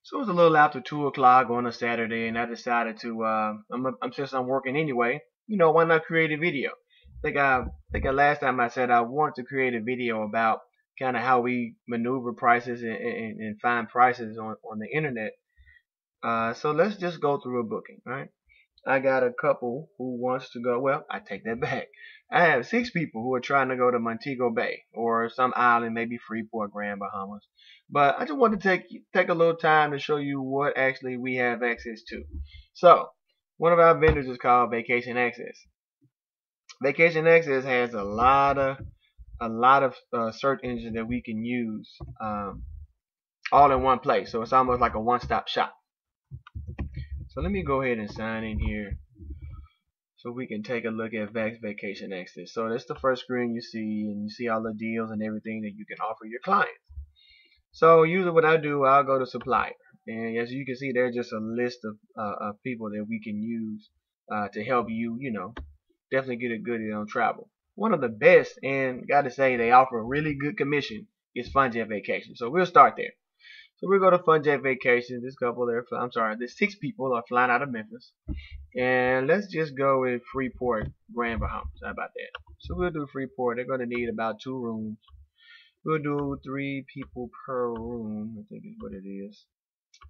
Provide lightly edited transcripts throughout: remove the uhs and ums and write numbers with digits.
So it was a little after 2 o'clock on a Saturday, and I decided to, since I'm working anyway, why not create a video? I think last time I said I wanted to create a video about kind of how we maneuver prices and find prices on the internet. So let's just go through a booking, all right? I got a couple who wants to go. Well, I take that back. I have 6 people who are trying to go to Montego Bay or some island, maybe Freeport, Grand Bahamas. But I just want to take a little time to show you what actually we have access to. So one of our vendors is called Vacation Access. Vacation Access has a lot of search engines that we can use all in one place. So it's almost like a one-stop shop. So let me go ahead and sign in here so we can take a look at Vacation Access. So that's the first screen you see, and you see all the deals and everything that you can offer your clients. So usually what I do, I'll go to supplier, and as you can see, there's just a list of people that we can use to help you, definitely get a good deal on travel. One of the best, and gotta say they offer a really good commission, is FunJet Vacation. So we'll start there. So we'll go to FunJet Vacation. There's 6 people are flying out of Memphis. And let's just go with Freeport, Grand Bahamas. How about that? So we'll do Freeport. They're going to need about 2 rooms. We'll do 3 people per room, I think is what it is.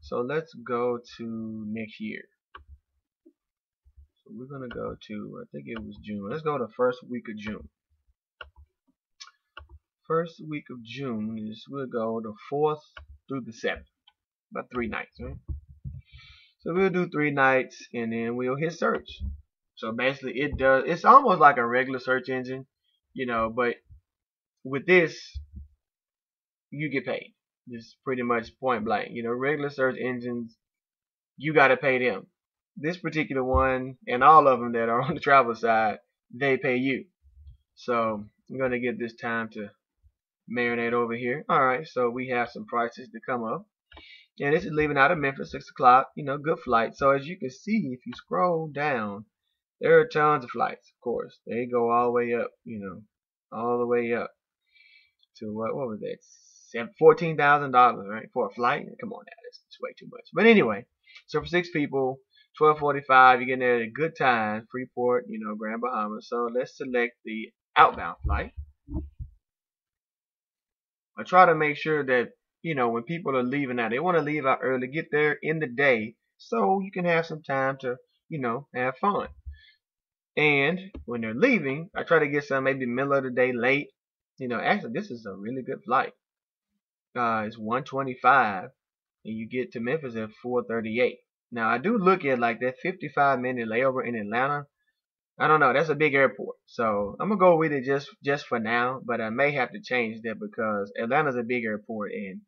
So let's go to next year. So we're going to go to, I think it was June. Let's go to first week of June. First week of June is, we'll go the 4th through the 7th. About 3 nights, right? So we'll do 3 nights and then we'll hit search. So basically it's almost like a regular search engine, but with this you get paid. It's pretty much point blank. Regular search engines, you gotta pay them. This particular one and all of them that are on the travel side, they pay you. So I'm gonna get this time to marinate over here. Alright, so we have some prices to come up. And this is leaving out of Memphis, 6 o'clock, good flight. So as you can see, if you scroll down, there are tons of flights, of course. They go all the way up, all the way up to what was that? $14,000, right? For a flight? Come on now, that's way too much. But anyway, so for 6 people, 12:45, you're getting there at a good time. Freeport, Grand Bahamas. So let's select the outbound flight. I try to make sure that when people are leaving out, they want to leave out early, get there in the day, so you can have some time to, have fun. And when they're leaving, I try to get some maybe middle of the day late. Actually, this is a really good flight. It's 1:25, and you get to Memphis at 4:38. Now, I do look at like that 55-minute layover in Atlanta. I don't know. That's a big airport, so I'm gonna go with it just for now. But I may have to change that because Atlanta's a big airport and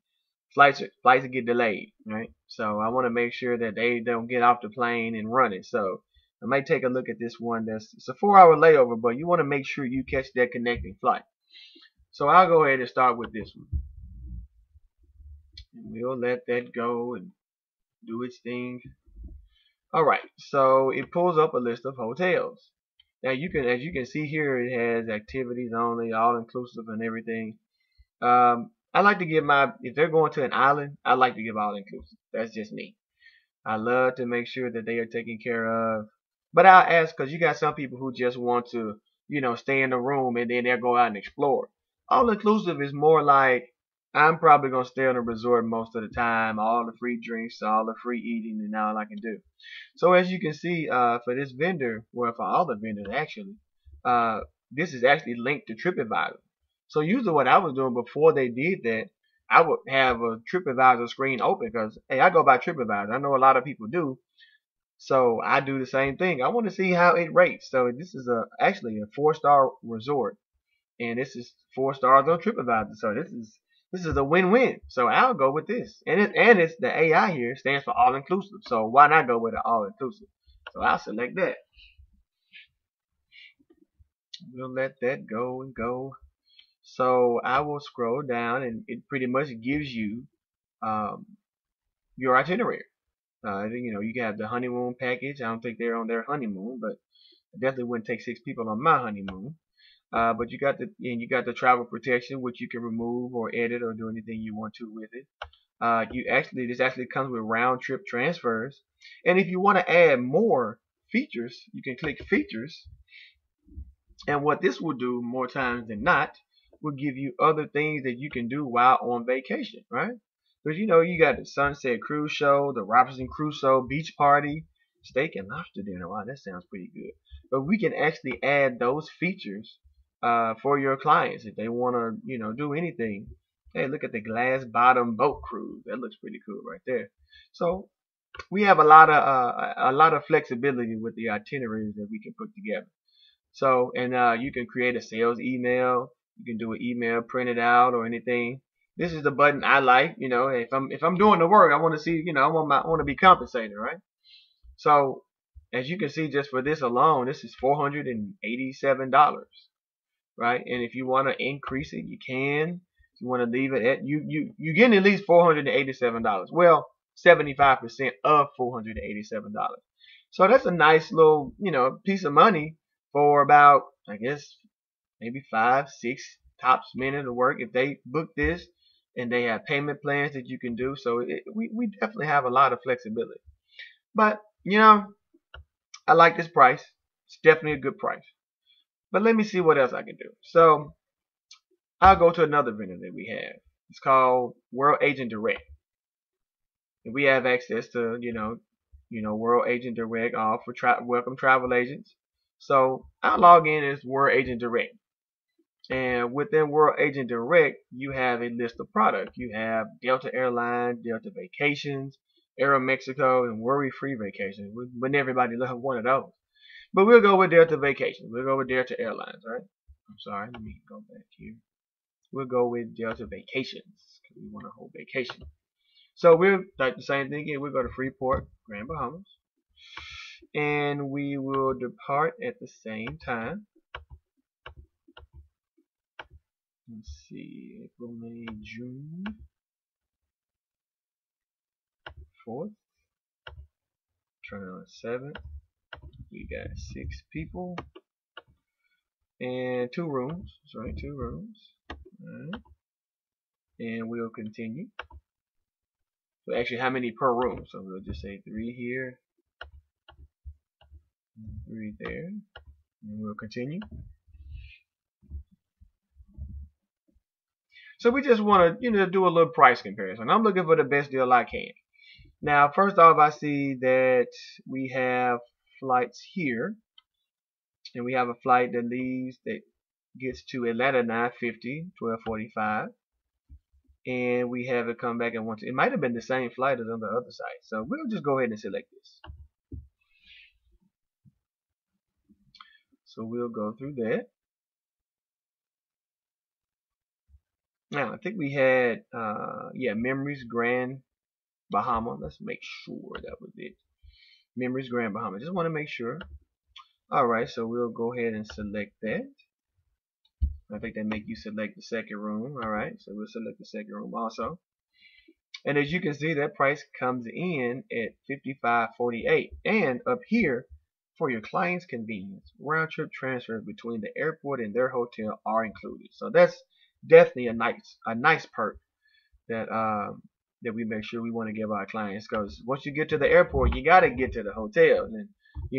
flights get delayed, right? So I want to make sure that they don't get off the plane and run it. So I might take a look at this one. It's a 4-hour layover, but you want to make sure you catch that connecting flight. So I'll go ahead and start with this one. And we'll let that go and do its thing. All right, so it pulls up a list of hotels. Now as you can see here, it has activities only, all inclusive and everything. I like to give if they're going to an island, I like to give all inclusive. That's just me. I love to make sure that they are taken care of. But I'll ask because you got some people who just want to, stay in the room and then they'll go out and explore. All inclusive is more like I'm probably going to stay on a resort most of the time, all the free drinks, all the free eating, and all I can do. So as you can see, for this vendor, well, for all the vendors actually, this is actually linked to TripAdvisor. So usually what I was doing before they did that, I would have a TripAdvisor screen open because, hey, I go by TripAdvisor. I know a lot of people do. So I do the same thing. I want to see how it rates. So this is actually a 4-star resort, and this is 4 stars on TripAdvisor. So this is a win-win. So I'll go with this. And it's the AI here stands for all inclusive. So why not go with an all inclusive? So I'll select that. We'll let that go and go. So I will scroll down and it pretty much gives you your itinerary. You can have the honeymoon package. I don't think they're on their honeymoon, but I definitely wouldn't take 6 people on my honeymoon. But you got the travel protection, which you can remove or edit or do anything you want to with it. This actually comes with round trip transfers. And if you want to add more features, you can click features. And what this will do more times than not will give you other things that you can do while on vacation, right? Because you got the Sunset Cruise Show, the Robinson Crusoe Beach Party, steak and lobster dinner. Wow, that sounds pretty good. But we can actually add those features for your clients if they want to, do anything. Hey, look at the glass bottom boat cruise. That looks pretty cool right there. So we have a lot of flexibility with the itineraries that we can put together. So, and you can create a sales email. You can do an email printed out or anything. This is the button I like. If I'm doing the work, I want to see. I want to be compensated, right? So, as you can see, just for this alone, this is $487, right? And if you want to increase it, you can. If you want to leave it at you're getting at least $487. Well, 75% of $487. So that's a nice little piece of money for about, I guess, maybe 5-6 tops minutes of work if they book this, and they have payment plans that you can do. So we definitely have a lot of flexibility. But I like this price. It's definitely a good price. But let me see what else I can do. So I'll go to another vendor that we have. It's called World Agent Direct. And we have access to World Agent Direct, all for welcome travel agents. So I'll log in as World Agent Direct. And within World Agent Direct, you have a list of products. You have Delta Airlines, Delta Vacations, Aeromexico, and Worry-Free Vacations. Wouldn't everybody love one of those? But we'll go with Delta Vacations. We'll go with Delta Airlines, right? I'm sorry, let me go back here. We'll go with Delta Vacations because we want a whole vacation. So we'll like the same thing again. We'll go to Freeport, Grand Bahamas, and we will depart at the same time. Let's see, April, May, June 4th, turn on 7th. We got 6 people and 2 rooms. Sorry, 2 rooms. Alright. And we'll continue. So actually, how many per room? So we'll just say 3 here, 3 there, and we'll continue. So we just want to, do a little price comparison. I'm looking for the best deal I can. Now, first off, I see that we have flights here, and we have a flight that gets to Atlanta 9:50, 12:45, and we have it come back at once. It might have been the same flight as on the other side, so we'll just go ahead and select this. So we'll go through that. Now, I think we had, Memories Grand Bahama. Let's make sure that was it. Memories Grand Bahama. Just want to make sure. Alright, so we'll go ahead and select that. I think they make you select the second room. Alright, so we'll select the second room also. And as you can see, that price comes in at $55.48. And up here, for your client's convenience, round trip transfers between the airport and their hotel are included. So that's definitely a nice perk that we make sure we want to give our clients, because once you get to the airport, you got to get to the hotel. And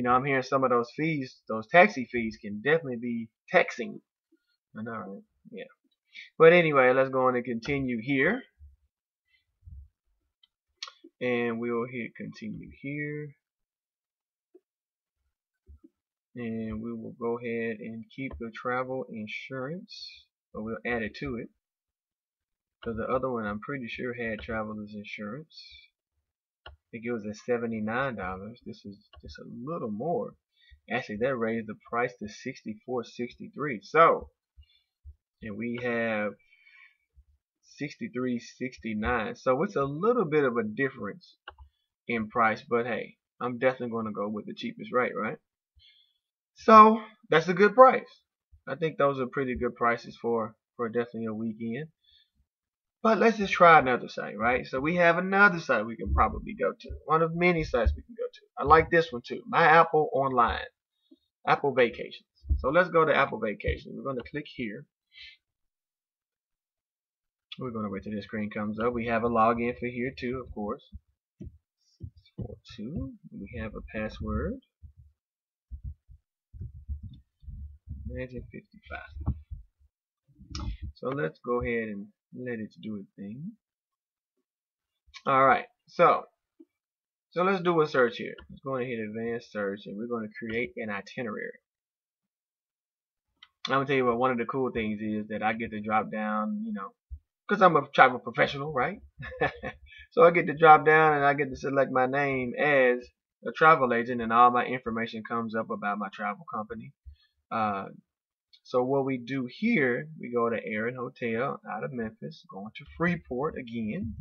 I'm hearing some of those fees, those taxi fees, can definitely be taxing. I know, right? Yeah. But anyway, let's go on and continue here, and we'll hit continue here, and we will go ahead and keep the travel insurance, but we'll add it to it. So the other one, I'm pretty sure, had traveler's insurance. I think it was at $79. This is just a little more. Actually, that raised the price to $64.63. So, and we have $63.69. So it's a little bit of a difference in price, but hey, I'm definitely going to go with the cheapest rate, right? So that's a good price. I think those are pretty good prices for definitely a weekend. But let's just try another site, right? So we have another site we can probably go to. One of many sites we can go to. I like this one too. My Apple Online. Apple Vacations. So let's go to Apple Vacations. We're going to click here. We're going to wait till this screen comes up. We have a login for here too, of course. 642. We have a password. Magic55. So let's go ahead and let it do its thing. Alright, so let's do a search here. Let's go and hit advanced search, and we're going to create an itinerary. I'm going to tell you what, one of the cool things is that I get to drop down, because I'm a travel professional, right? So I get to drop down and I get to select my name as a travel agent, and all my information comes up about my travel company. So what we do here, we go to Air and Hotel out of Memphis, going to Freeport again,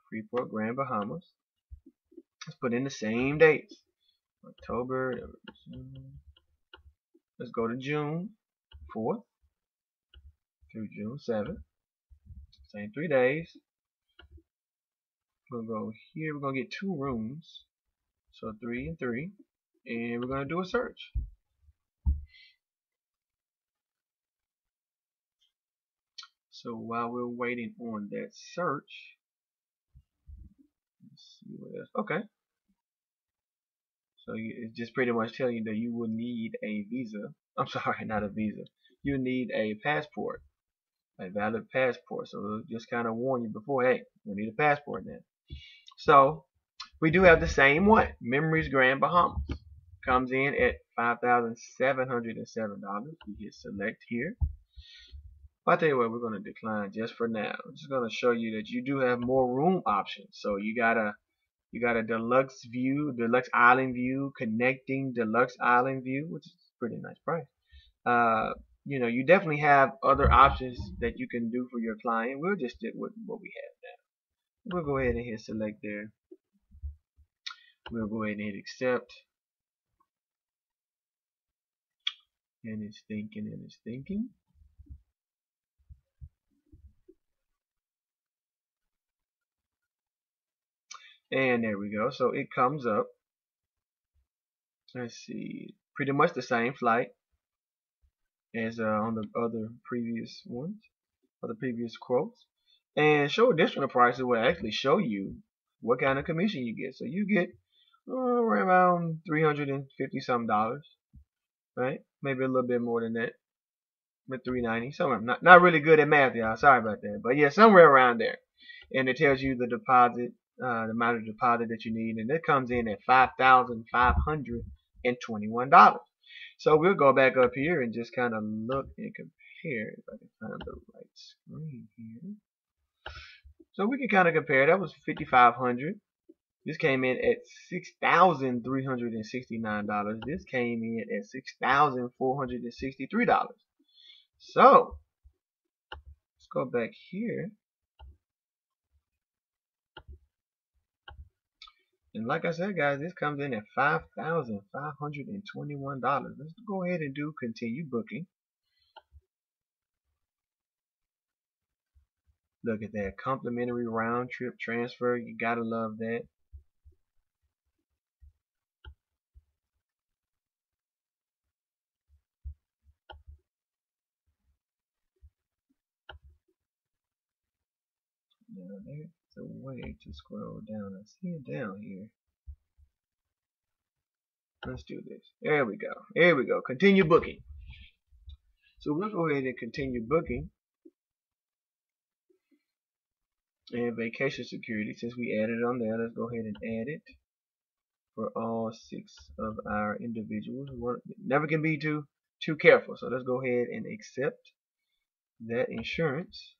Freeport, Grand Bahamas. Let's put in the same dates. October, let's go to June 4th through June 7th. Same 3 days. We'll go here, we're going to get 2 rooms. So 3 and 3. And we're going to do a search. So while we're waiting on that search, let's see what else. Okay. So it's just pretty much telling you that you will need a visa. I'm sorry, not a visa. You need a passport, a valid passport. So it'll just kind of warn you before, hey, you need a passport now. So we do have the same one, Memories Grand Bahamas. Comes in at $5,707. We hit select here. I'll tell you what, we're going to decline just for now. I'm just going to show you that you do have more room options. So you got a deluxe view, deluxe island view, connecting deluxe island view, which is a pretty nice price. You definitely have other options that you can do for your client. We'll just stick with what we have now. We'll go ahead and hit select there. We'll go ahead and hit accept. And it's thinking and it's thinking. And there we go. So it comes up. Let's see. Pretty much the same flight as on the other previous ones, or the previous quotes. And show additional prices will actually show you what kind of commission you get. So you get around $350 something, right? Maybe a little bit more than that, but $390 somewhere. Not really good at math, y'all. Sorry about that, but yeah, somewhere around there. And it tells you the deposit, the amount of deposit that you need, and it comes in at $5,521. So we'll go back up here and just kind of look and compare. If I can find the right screen here. So we can kind of compare. That was $5,500. This came in at $6,369. This came in at $6,463. So let's go back here. And like I said, guys, this comes in at $5,521. Let's go ahead and do continue booking. Look at that, complimentary round trip transfer. You gotta love that. Now there's a way to scroll down. I see it down here. Let's do this. There we go. There we go. Continue booking. So we'll go ahead and continue booking. And vacation security, since we added it on there, let's go ahead and add it for all 6 of our individuals. Never can be too careful. So let's go ahead and accept that insurance.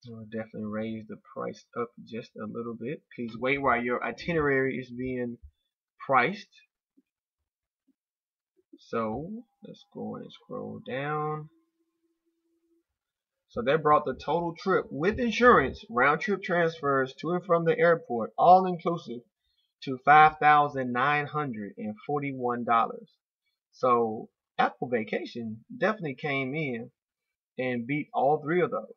I'll definitely raise the price up just a little bit. Please wait while your itinerary is being priced. So let's go and scroll down. So that brought the total trip with insurance, round trip transfers to and from the airport, all inclusive, to $5,941. So Apple Vacation definitely came in and beat all 3 of those.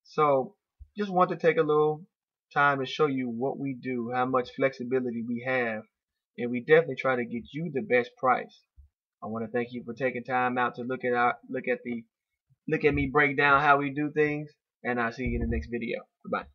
So just want to take a little time and show you what we do, how much flexibility we have, and we definitely try to get you the best price. I want to thank you for taking time out to look at the look at me break down how we do things, and I'll see you in the next video. Goodbye.